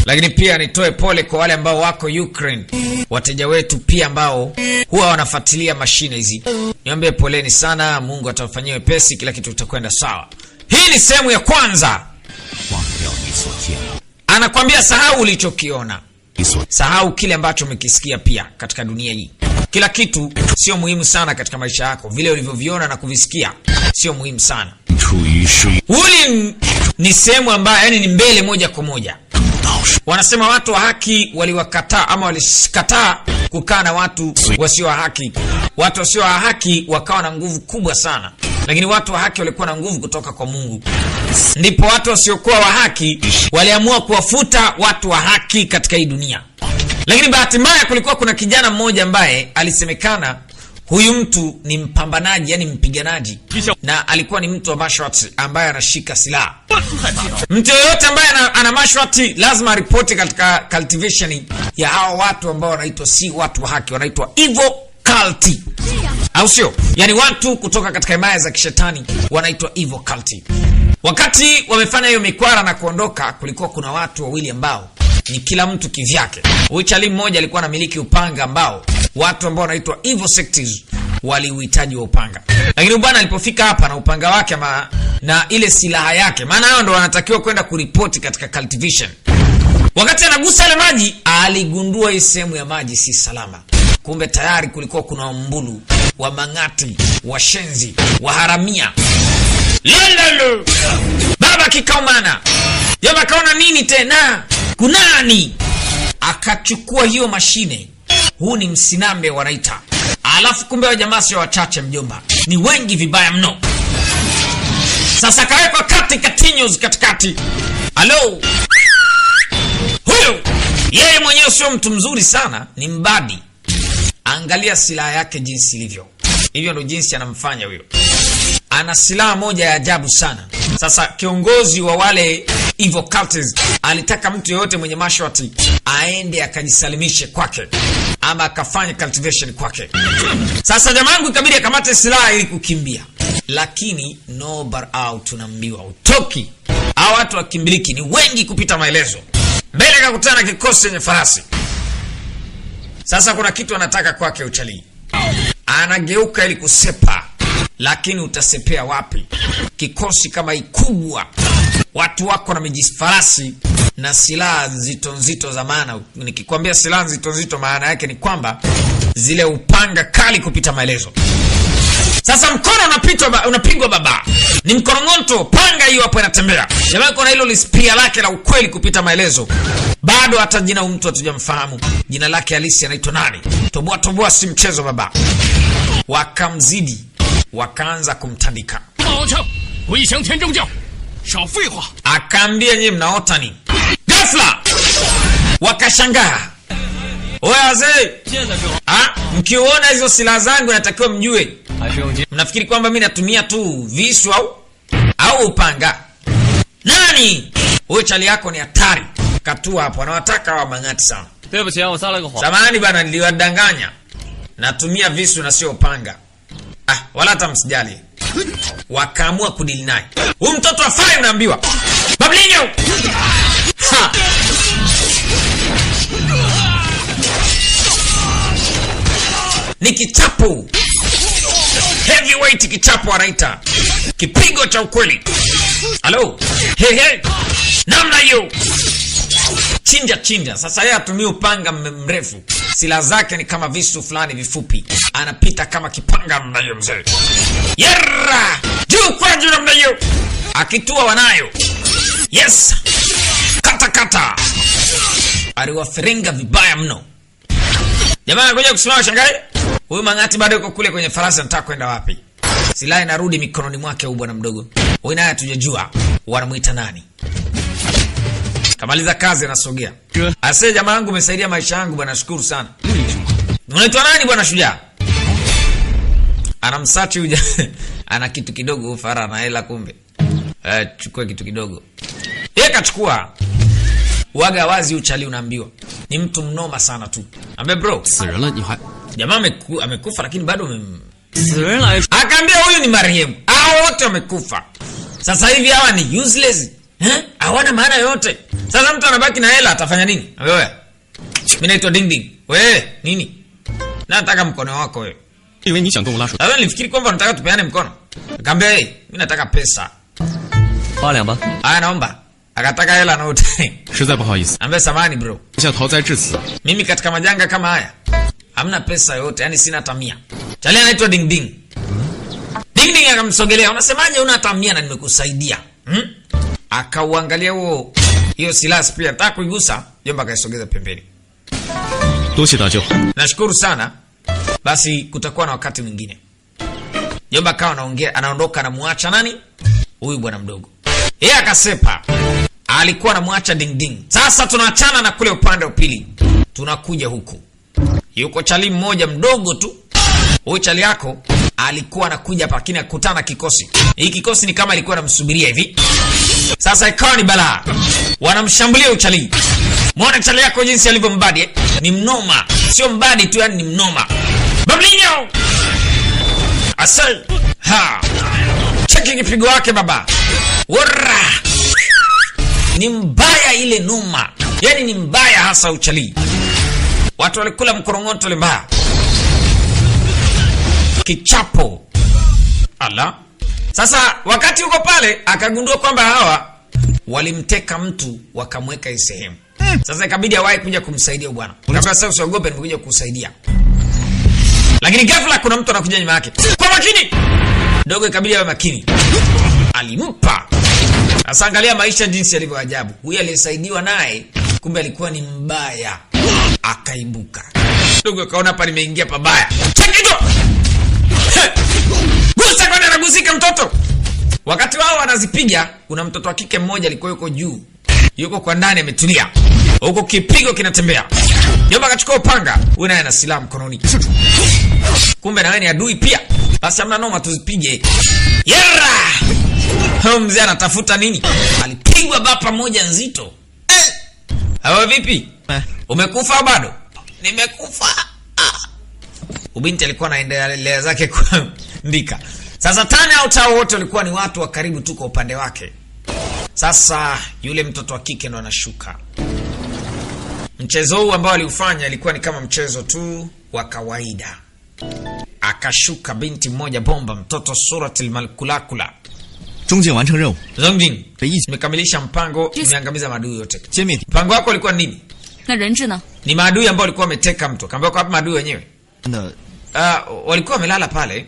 Lakini pia nitoe pole kwa wale ambao wako Ukraine, wateja wetu pia ambao huwa wanafuatilia mashine hizi. Niombe poleni sana, Mungu atawafanyia wepesi, kila kitu kitakwenda sawa. Hii ni sehemu ya kwanza. Anakwambia sahau ulichokiona, sahau kile ambacho umekisikia. Pia katika dunia hii kila kitu sio muhimu sana katika maisha yako, vile ulivyoviona na kuvisikia sio muhimu sana. Huli ni sehemu ambayo yani ni mbele moja kwa moja. Wanasema watu wa haki waliwakataa ama walikataa kukaa na watu wasio wa haki. Watu wasio wa haki wakawa na nguvu kubwa sana, lakini watu wa haki walikuwa na nguvu kutoka kwa Mungu. Ndipo watu wasiokuwa wa haki waliamua kuwafuta watu wa haki katika hii dunia. Lakini bahati mbaya kulikuwa kuna kijana mmoja ambaye alisemekana huyu mtu ni mpambanaji, yani mpiganaji, na alikuwa ni mtu wa mashwati ambaye anashika silaha. Mtu yoyote ambaye ana mashwati lazima aripoti katika cultivation ya hao watu ambao wanaitwa si watu wa haki, wanaitwa evil cult, au sio? Yani watu kutoka katika himaya za kishetani wanaitwa evil cult. Wakati wamefanya hiyo mikwara na kuondoka, kulikuwa kuna watu wawili ambao ni kila mtu kivyake. Uchali mmoja alikuwa anamiliki upanga ambao watu ambao wanaitwa evil sects waliuhitaji wa upanga. Lakini bwana alipofika hapa na upanga wake na ile silaha yake, maana hao ndo wanatakiwa kwenda kuripoti katika cultivation. Wakati anagusa ile maji, aligundua hii sehemu ya maji si salama. Kumbe tayari kulikuwa kuna mbulu, wa mangati, washenzi, waharamia. Lolo! Baba kikaumana. Yaba kaona nini tena? Kunani? Akachukua hiyo mashine. Huu ni msinambe wanaita. Alafu kumbe wa jamaa sio wachache mjomba, ni wengi vibaya mno. Sasa kawekwa katinyos katikati. Halo, huyo yeye mwenyewe sio mtu mzuri sana, ni mbadi. Angalia silaha yake jinsi ilivyo. Hivyo ndo jinsi anamfanya huyo. Ana silaha moja ya ajabu sana. Sasa kiongozi wa wale evil cultists alitaka mtu yoyote mwenye mashwati aende akajisalimishe kwake ama akafanya cultivation kwake. Sasa jamangu ikabidi akamate silaha ili kukimbia, lakini no bar out, tunaambiwa utoki. Hao watu wakimbiliki ni wengi kupita maelezo. Mbele kakutana kikosi chenye farasi. Sasa kuna kitu anataka kwake uchali. Anageuka ili kusepa, lakini utasepea wapi? Kikosi kama ikubwa, watu wako na mijifarasi na silaha nzito za maana. Nikikwambia silaha nzito maana yake ni kwamba zile upanga kali kupita maelezo. Sasa mkono unapigwa baba. Ni mkorongonto, panga hiyo hapo inatembea. Jamaa kuna hilo lispia lake la ukweli kupita maelezo. Bado hata jina mtu hatujamfahamu. Jina lake halisi anaitwa nani? Toboa si mchezo baba. Wakamzidi, wakaanza kumtandika. Akaambia nyinyi mnaota nini? Ghafla wakashangaa. Oya wazee, mkiona hizo silaha zangu natakiwa mjue. Mnafikiri kwamba mimi natumia tu visu au upanga? Nani? Wewe chali yako ni hatari. Katua hapo, anawataka hawa mangati sana. Samahani bana, niliwadanganya. Natumia visu na sio upanga. Wala hata msijali. Wakaamua kudili naye. Huyu mtoto afai unaambiwa. Bablinyo! Ni kichapo. Heavyweight kichapo wanaita. Kipigo cha ukweli. Halo. Hey. Namna hiyo. Chinja. Sasa yeye atumia upanga mrefu. Silaha zake ni kama visu fulani vifupi. Anapita kama kipanga namna hiyo mzee. Yerra! Juu kwa juu namna hiyo. Akitua wanayo. Yes. Kata. Aliwafiringa vibaya mno. Jamaa ngoja kusimama shangae. Huyu mangati bado yuko kule kwenye farasi, anataka kwenda wapi? Silaha inarudi mikononi mwake huyu bwana mdogo. Wewe naye hatujajua wanamuita nani. Kamaliza kazi anasogea. Ase jamaa wangu umesaidia maisha yangu bwana, shukuru sana. Unaitwa nani bwana shujaa? Anamsachi huyu. Ana kitu kidogo ufara na hela kumbe. Chukua kitu kidogo. Yeye kachukua. Waga wazi uchali unaambiwa. Ni mtu mnoma sana tu. Ambe bro. Jamaa amekufa lakini bado akaambia huyu ni marehemu. Hao wote wamekufa. Sasa hivi hawa ni useless. Hawana maana yote. Sasa mtu anabaki na hela atafanya nini? Wewe. Mimi naitwa Ding Ding. Wewe nini? Nataka mkono wako wewe. Iwe ni想跟我拉手. Sasa nilifikiri kwamba unataka tupeane mkono. Nikamwambia, "Hey, mimi nataka pesa." 8两吧. Aya naomba. Akataka hela na utai. 实在不好意思. Ambe samani bro. 下逃灾至此. Mimi katika majanga kama haya hamna pesa yote, yani sina hata 100. Chali anaitwa Ding Ding. Ding Ding akamsogelea, "Unasemaje una hata 100 na nimekusaidia?" Akauangalia hiyo silaha pia nataka kuigusa, jomba akaisogeza pembeni. 多谢大舅. Nashukuru sana. Basi kutakuwa na wakati mwingine. Jomba akawa anaondoka na muacha nani? Huyu bwana mdogo. Yeye akasepa. Alikuwa anamwacha Ding Ding. Sasa tunaachana na kule upande wa pili. Tunakuja huku. Yuko chali mmoja mdogo tu. Huyu chali yako alikuwa anakuja hapa lakini akutana kikosi. Hii kikosi ni kama ilikuwa inamsubiria hivi. Sasa ikawa ni balaa. Wanamshambulia uchali. Muone chali yako jinsi alivyo mbadi. Ni mnoma. Sio mbadi tu, yani ni mnoma. Bablinyo! Asal. Ha. Cheki kipigo wake baba. Wora. Ni mbaya ile noma. Yani ni mbaya hasa uchali. Watu walikula mkorongoto ile mbaya. Kichapo. Ala. Sasa wakati uko pale akagundua kwamba hawa walimteka mtu wakamweka hii sehemu. Sasa ikabidi awahi kuja kumsaidia bwana. Kama sasa usiogope, nimekuja kukusaidia. Lakini ghafla kuna mtu anakuja nyuma yake. Kwa makini. Dogo ikabidi awe makini. Alimpa. Sasa angalia maisha jinsi yalivyo ajabu. Huyu aliyesaidiwa naye kumbe alikuwa ni mbaya. Akaibuka. Dogo akaona hapa nimeingia pabaya. Chekido. Gusa kwani anagusika mtoto. Wakati wao wanazipiga, kuna mtoto wa kike mmoja alikuwa yuko juu. Yuko kwa ndani ametulia. Huko kipigo kinatembea. Jomba akachukua upanga, huyu naye ana silaha mkononi. Kumbe na wewe ni adui pia. Basi hamna noma, tuzipige. Yera! Huyo mzee anatafuta nini? Alipigwa bapa moja nzito. Hawa vipi? Umekufa bado? Nimekufa. Ubinti alikuwa anaendelea zake kuandika. Sasa tani au tao wote walikuwa ni watu wa karibu tu kwa upande wake. Sasa yule mtoto wa kike ndo anashuka. Mchezo huu ambao aliufanya ilikuwa ni kama mchezo tu wa kawaida. Akashuka binti mmoja bomba, mtoto Suratul Malkulakula. Zongjin完成任务. Zongjin, nimekamilisha mpango, nimeangamiza maadui yote. Mpango wako ulikuwa nini? Na renzi na? Ni maadui ambao walikuwa wameteka mtu. Kaambia kwa hapa maadui wenyewe. Walikuwa wamelala pale.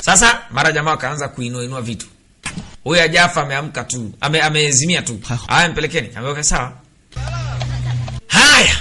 Sasa mara jamaa wakaanza kuinua vitu. Huyu ajafa ameamka tu. Amezimia tu. Haya mpelekeni. Kaambia sawa. Haya.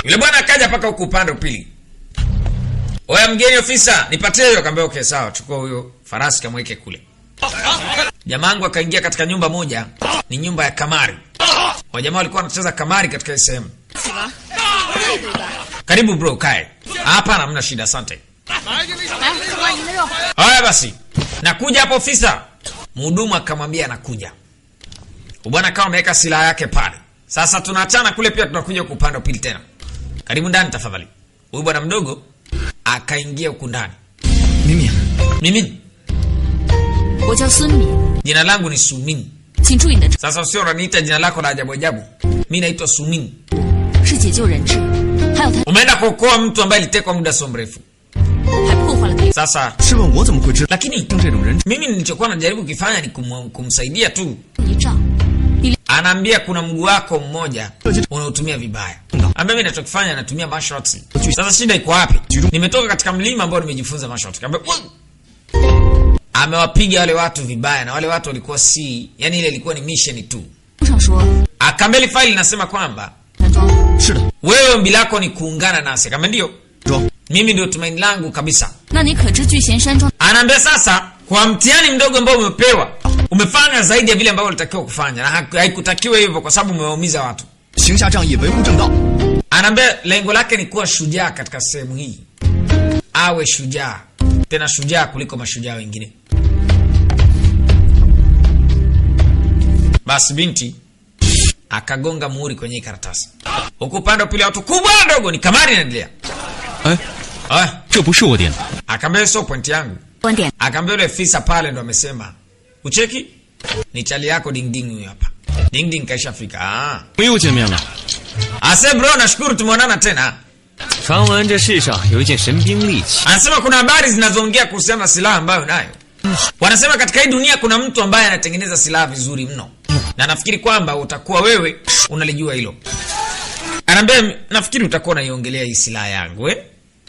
Yule bwana akaja paka huko upande upili. Oya mgeni ofisa, nipatie hiyo. Kaambia okay sawa, chukua huyo farasi kamweke kule. Jamangu akaingia katika nyumba moja, ni nyumba ya kamari. Wajamaa walikuwa wanacheza kamari katika hii sehemu. Karibu bro, kae. Hapana, hamna shida, asante. Haya basi. Nakuja hapo ofisa. Mhudumu akamwambia anakuja. Bwana kama ameweka silaha yake pale. Sasa tunaachana kule pia tunakuja kwa upande pili tena. Karibu ndani tafadhali. Huyu bwana mdogo akaingia huko ndani. Mimi. Jina langu ni Sumin. Sasa usio unaniita jina lako la ajabu ajabu. Mimi naitwa Sumin. Umeenda kuokoa mtu ambaye alitekwa muda so mrefu. Sasa lakini mimi nilichokuwa najaribu kufanya ni kumsaidia tu. Anaambia kuna mguu wako mmoja unaotumia vibaya. Ambaye mimi ninachokifanya natumia martial arts. Sasa shida iko wapi? Nimetoka katika mlima ambao nimejifunza martial arts. Amewapiga wale watu vibaya na wale watu walikuwa yani ile ilikuwa ni mission tu. Akambeli file inasema kwamba wewe ombi lako ni kuungana nasi. Kama ndio? Mimi ndio tumaini langu kabisa. Anaambia sasa kwa mtihani mdogo ambao umepewa, umefanya zaidi ya vile ambavyo ulitakiwa kufanya na haikutakiwa hivyo kwa sababu umewaumiza watu. Anaambia lengo lake ni kuwa shujaa katika sehemu hii. Awe shujaa, tena shujaa kuliko mashujaa wengine. Basi binti akagonga muhuri kwenye karatasi. Huko upande pili watu kubwa ndogo ni kamari inaendelea. Akamwambia sio point yangu. 观点 Akaambia yule afisa pale ndo amesema, "Ucheki? Ni chali yako Ding Ding huyu hapa." Ding Ding kaishafika. 我们又见面了。 Ase bro, nashukuru tumeonana tena. 传闻这世上有一件神兵利器， Anasema kuna habari zinazoongea kuhusiana na silaha ambayo nayo. Wanasema katika hii dunia kuna mtu ambaye anatengeneza silaha vizuri mno. Na nafikiri kwamba utakuwa wewe unalijua hilo. Anaambia nafikiri utakuwa unaiongelea hii silaha yangu,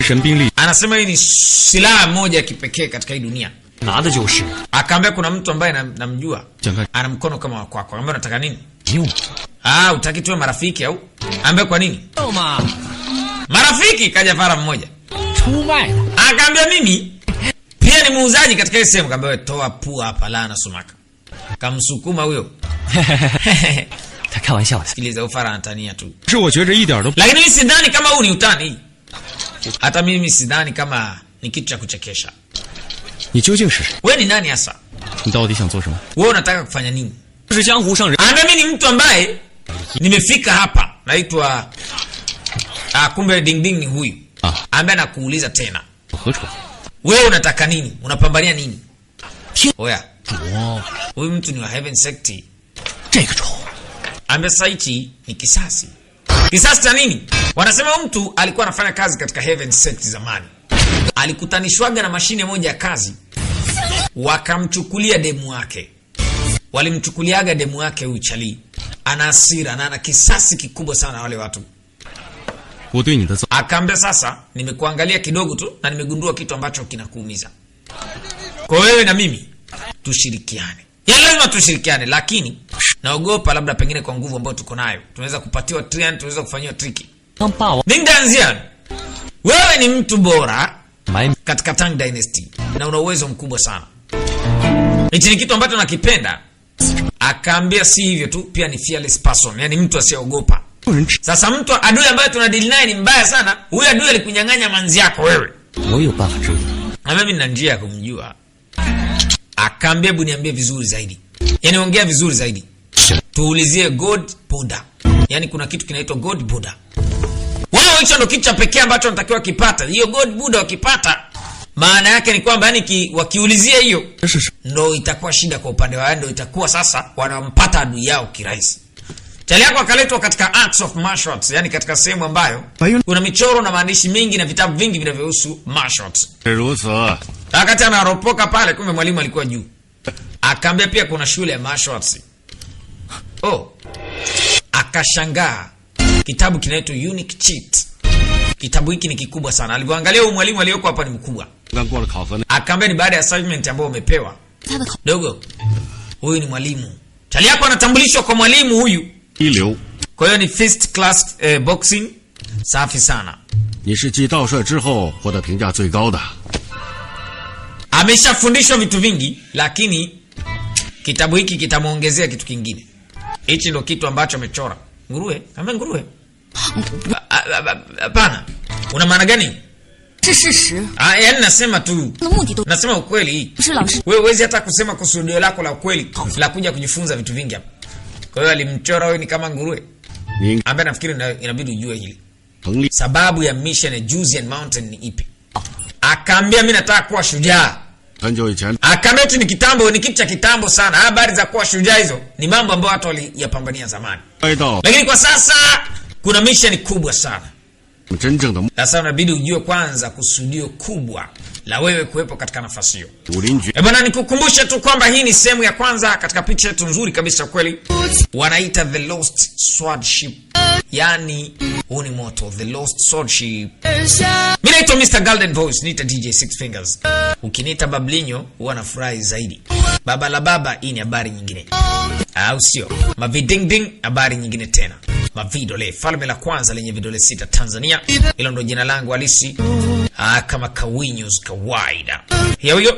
神兵利 Anasema hii ni silaha moja ya kipekee katika hii dunia. 拿的就是 Akaambia kuna mtu ambaye namjua. 讲开 Ana mkono kama wa kwako. Anambia unataka nini? 用 Utaki tuwe marafiki au? Ambe kwa nini? 嘛， Marafiki kaja fara mmoja. 出卖的。 Akaambia mimi pia ni muuzaji katika hii sehemu. Akaambia wewe toa pua hapa la na sumaka. Kamsukuma huyo. 他开玩笑的， Sikiliza ufara anatania tu. 是我觉着一点都 Lakini mimi sidhani kama huu ni utani. Hata mimi sidhani kama ni kitu cha kuchekesha. 你究竟是谁？ Wewe ni nani hasa? 你到底想做什么？ Wewe unataka kufanya nini? 是江湖上人。 Anaambia mimi ni mtu ambaye nimefika hapa. Naitwa kumbe Ding Ding ni huyu. Ambaye nakuuliza tena. 何处？ Wewe unataka nini? Unapambania nini? Oya. 哦， Huyu mtu ni wa Heaven Sect. 这个仇 Ambaye sasa hichi ni kisasi. Kisasi cha nini? Wanasema huyu mtu alikuwa anafanya kazi katika Heaven Sect zamani. Alikutanishwaga na mashine moja ya kazi. Wakamchukulia demu wake. Walimchukuliaga demu wake huyu chali. Ana hasira na ana kisasi kikubwa sana na wale watu. 我对你的造 Akaambia sasa nimekuangalia kidogo tu na nimegundua kitu ambacho kinakuumiza. Kwa wewe na mimi tushirikiane. Ya lazima tushirikiane, lakini naogopa labda pengine kwa nguvu ambayo tuko nayo tunaweza kupatiwa trian, tunaweza kufanywa triki. 当霸王 Ding Danzian, wewe ni mtu bora 买 katika Tang Dynasty na una uwezo mkubwa sana. Hichi ni kitu ambacho nakipenda. Akaambia si hivyo tu, pia ni fearless person, yani mtu asiyeogopa. 有人吃， Sasa mtu adui ambaye tunadili naye ni mbaya sana. Huyu adui alikunyang'anya manzi yako wewe. 我有办法治愈。 Na mimi nina njia ya kumjua. Akaambia hebu niambie vizuri zaidi. Yaani ongea vizuri zaidi. Tuulizie God Buddha. Yaani kuna kitu kinaitwa God Buddha. Wao hicho ndo kitu cha pekee ambacho natakiwa kipata. Hiyo God Buddha wakipata, maana yake ni kwamba yani wakiulizia hiyo 这是什 ndo itakuwa shida kwa upande wao, ndo itakuwa sasa wanampata adui yao kirahisi. Chali yako akaletwa katika Arts of Martial Arts, yani katika sehemu ambayo kuna michoro na maandishi mengi na vitabu vingi vinavyohusu martial arts. 如此？ Wakati anaropoka pale, kumbe mwalimu alikuwa juu. Akaambia pia kuna shule ya martial arts. Akashangaa. Kitabu kinaitwa Unique Cheat. Kitabu hiki ni kikubwa sana. Alivyoangalia huyu mwalimu aliyoko hapa ni mkubwa. 刚过了考核呢。 Akaambia ni baada ya assignment ambayo umepewa. 他的口 Dogo, huyu ni mwalimu. Chali yako anatambulishwa kwa mwalimu huyu. 一流。 Kwa hiyo ni first class boxing. Safi sana. 你是继道帅之后获得评价最高的。 Ameshafundishwa vitu vingi, lakini kitabu hiki kitamuongezea kitu kingine. Hichi ndo kitu ambacho amechora. Nguruwe? Kama nguruwe? Hapana. Una maana gani? 是事实， Yaani nasema tu. 的目的都 Nasema ukweli. 不是老师 Wewe huwezi hata kusema kusudio lako la ukweli la kuja kujifunza vitu vingi hapa. Kwa hiyo alimchora wewe ni kama nguruwe. 您 Ambaye nafikiri inabidi ujue hili. 成立 Sababu ya mission ya Juzian Mountain ni ipi? Akaambia mimi nataka kuwa shujaa. 很久以前， Akaambia tu ni kitambo, ni kitu cha kitambo sana. Habari za kuwa shujaa hizo ni mambo ambayo watu waliyapambania zamani. 来到 Lakini kwa sasa kuna mission kubwa sana. 真正的 Sasa unabidi ujue kwanza kusudio kubwa la wewe kuwepo katika nafasi hiyo. 武林局 Bwana, nikukumbushe tu kwamba hii ni sehemu ya kwanza katika picha yetu nzuri kabisa kweli. Wanaita The Lost Swordship. Yani huu ni moto, The Lost Swordship. Mimi naitwa Mr. Golden Voice, niita DJ Six Fingers. Ukiniita Bablinyo huwa nafurahi zaidi. Baba la baba, hii ni habari nyingine. Au sio? Maviding ding, habari nyingine tena. Mavidole, falme la kwanza lenye vidole 6 Tanzania. Hilo ndo jina langu halisi. Kama Kawinyos kawaida. Here we go.